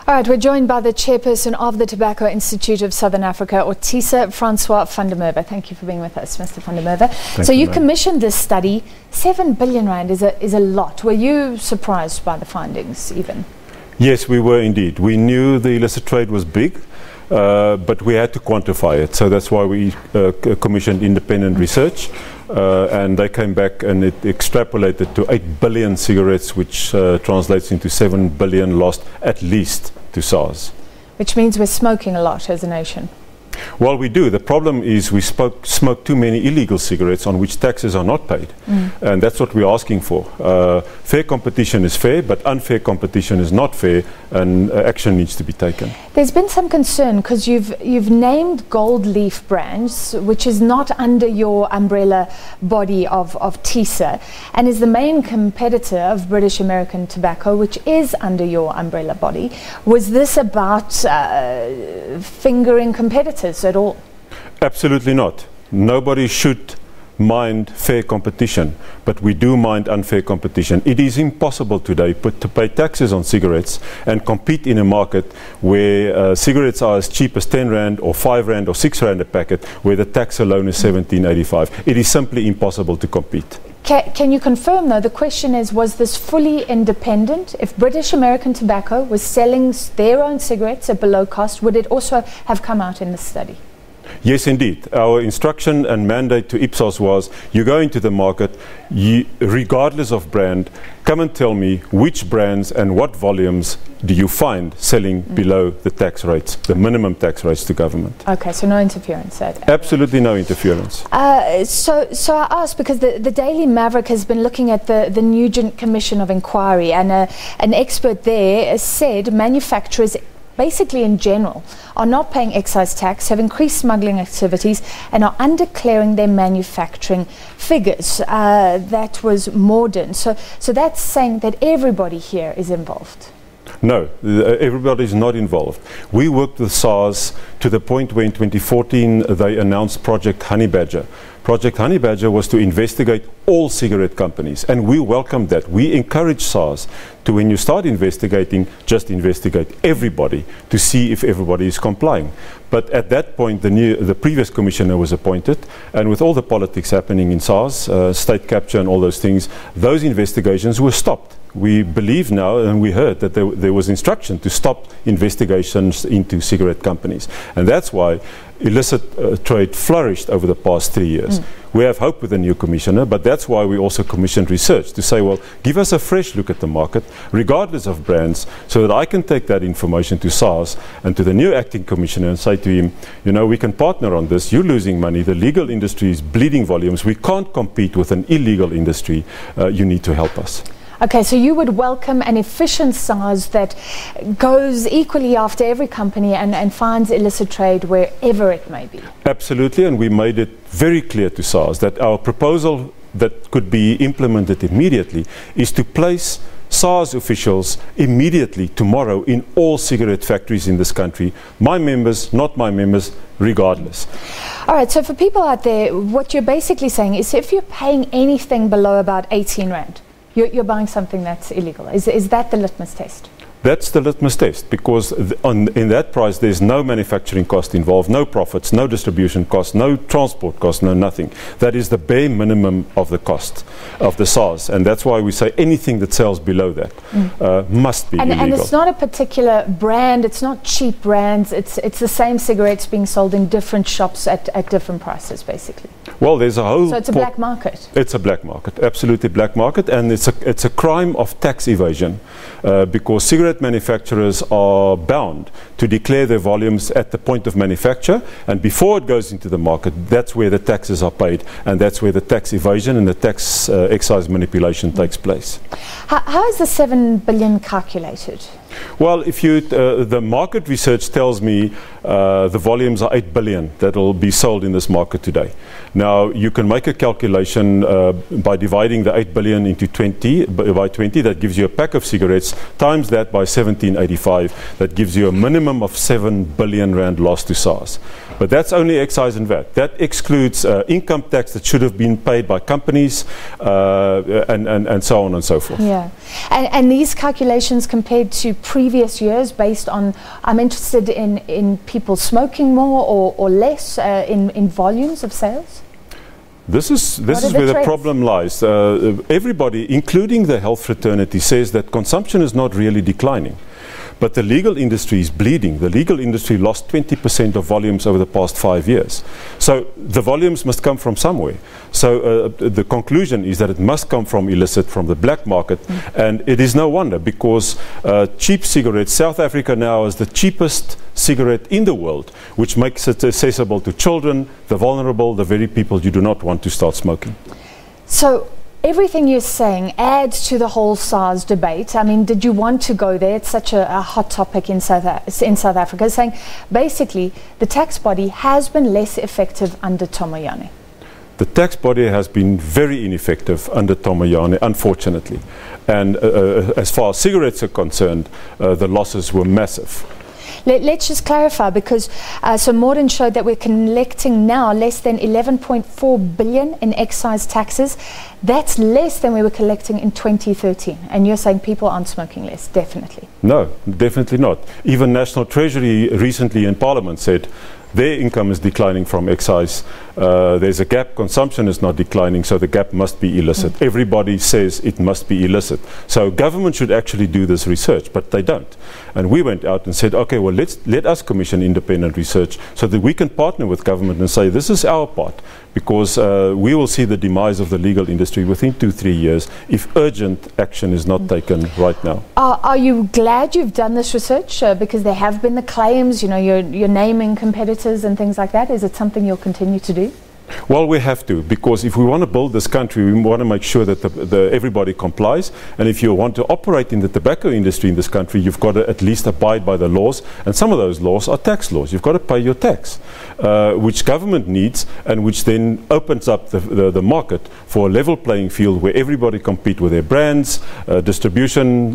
All right, we're joined by the chairperson of the Tobacco Institute of Southern Africa, or TISA, Francois van der Merve. Thank you for being with us, Mr. van der Merve. So you commissioned this study. 7 billion rand is a lot. Were you surprised by the findings even? Yes, we were indeed. We knew the illicit trade was big, but we had to quantify it. So that's why we commissioned independent research. And they came back and it extrapolated to 8 billion cigarettes, which translates into 7 billion lost at least to SARS. Which means we're smoking a lot as a nation. Well, we do. The problem is we smoke too many illegal cigarettes on which taxes are not paid. And that's what we're asking for. Fair competition is fair, but unfair competition is not fair, and action needs to be taken. There's been some concern because you've named Gold Leaf brands, which is not under your umbrella body of TISA, and is the main competitor of British American Tobacco, which is under your umbrella body. Was this about fingering competitors at all? Absolutely not. Nobody should mind fair competition, but we do mind unfair competition. It is impossible today to pay taxes on cigarettes and compete in a market where cigarettes are as cheap as 10 rand or 5 rand or 6 rand a packet, where the tax alone is 17.85. It is simply impossible to compete. Can you confirm, though, the question is, was this fully independent? If British American Tobacco was selling their own cigarettes at below cost, would it also have come out in the study? Yes, indeed. Our instruction and mandate to Ipsos was, you go into the market, regardless of brand, come and tell me which brands and what volumes do you find selling below the tax rates, the minimum tax rates to government. Okay, so no interference. Absolutely no interference. So I asked because the Daily Maverick has been looking at the Nugent Commission of Inquiry, and an expert there said manufacturers, basically in general, are not paying excise tax, have increased smuggling activities, and are undeclaring their manufacturing figures. That was Morden. So that's saying that everybody here is involved. No, everybody is not involved. We worked with SARS to the point where in 2014 they announced Project Honey Badger. Project Honey Badger was to investigate all cigarette companies, and we welcomed that. We encourage SARS to, when you start investigating, just investigate everybody to see if everybody is complying. But at that point, the previous commissioner was appointed, and with all the politics happening in SARS, state capture and all those things, those investigations were stopped. We believe now, and we heard that there was instruction to stop investigations into cigarette companies. And that's why illicit trade flourished over the past 3 years. We have hope with the new commissioner, but that's why we also commissioned research to say, well, give us a fresh look at the market, regardless of brands, so that I can take that information to SARS and to the new acting commissioner and say to him, you know, we can partner on this. You're losing money. The legal industry is bleeding volumes. We can't compete with an illegal industry. You need to help us. Okay, so you would welcome an efficient SARS that goes equally after every company and finds illicit trade wherever it may be? Absolutely, and we made it very clear to SARS that our proposal that could be implemented immediately is to place SARS officials immediately tomorrow in all cigarette factories in this country. My members, not my members, regardless. All right, so for people out there, what you're basically saying is if you're paying anything below about 18 rand, you're buying something that's illegal. Is that the litmus test? That's the litmus test, because in that price there's no manufacturing cost involved, no profits, no distribution cost, no transport cost, no nothing. That is the bare minimum of the cost of the SARS, and that's why we say anything that sells below that must be illegal. And it's not a particular brand, it's not cheap brands, it's the same cigarettes being sold in different shops at different prices, basically. Well, there's a whole... So it's a black market? It's a black market, absolutely black market, and it's a crime of tax evasion, because cigarette manufacturers are bound to declare their volumes at the point of manufacture, and before it goes into the market, that's where the taxes are paid, and that's where the tax evasion and the tax excise manipulation takes place. How is the 7 billion calculated? Well, if you, the market research tells me the volumes are 8 billion that will be sold in this market today. Now, you can make a calculation by dividing the 8 billion into 20, by 20, that gives you a pack of cigarettes, times that by 17.85, that gives you a minimum of 7 billion rand loss to SARS. But that's only excise and VAT. That excludes income tax that should have been paid by companies and so on and so forth. Yeah. And these calculations compared to previous years based on, I'm interested in people smoking more or less in volumes of sales? This is where the problem lies. Everybody, including the health fraternity, says that consumption is not really declining. But the legal industry is bleeding. The legal industry lost 20% of volumes over the past 5 years. So the volumes must come from somewhere. So the conclusion is that it must come from illicit, from the black market. And it is no wonder, because cheap cigarettes, South Africa now is the cheapest cigarette in the world, which makes it accessible to children, the vulnerable, the very people you do not want to start smoking. So everything you're saying adds to the whole SARS debate. I mean, did you want to go there? It's such a hot topic in South Africa, saying basically the tax body has been less effective under Tomoyane. The tax body has been very ineffective under Tomoyane, unfortunately. And as far as cigarettes are concerned, the losses were massive. Let's just clarify, because so Morden showed that we're collecting now less than 11.4 billion in excise taxes. That's less than we were collecting in 2013. And you're saying people aren't smoking less, definitely. No, definitely not. Even National Treasury recently in Parliament said their income is declining from excise. There's a gap. Consumption is not declining, so the gap must be illicit. Everybody says it must be illicit. So government should actually do this research, but they don't. And we went out and said, okay, well, let us commission independent research so that we can partner with government and say, this is our part, because we will see the demise of the legal industry within 2-3 years if urgent action is not taken right now. Are you glad you've done this research? Because there have been the claims, you know, you're naming competitors and things like that. Is it something you'll continue to do? Well, we have to, because if we want to build this country, we want to make sure that everybody complies. And if you want to operate in the tobacco industry in this country, you've got to at least abide by the laws. And some of those laws are tax laws. You've got to pay your tax, which government needs, and which then opens up the market for a level playing field where everybody compete with their brands, distribution,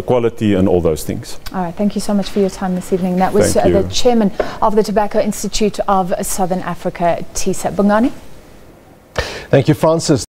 quality, and all those things. All right. Thank you so much for your time this evening. That was the chairman of the Tobacco Institute of Southern Africa, TISA. Bongani. Thank you, Francis.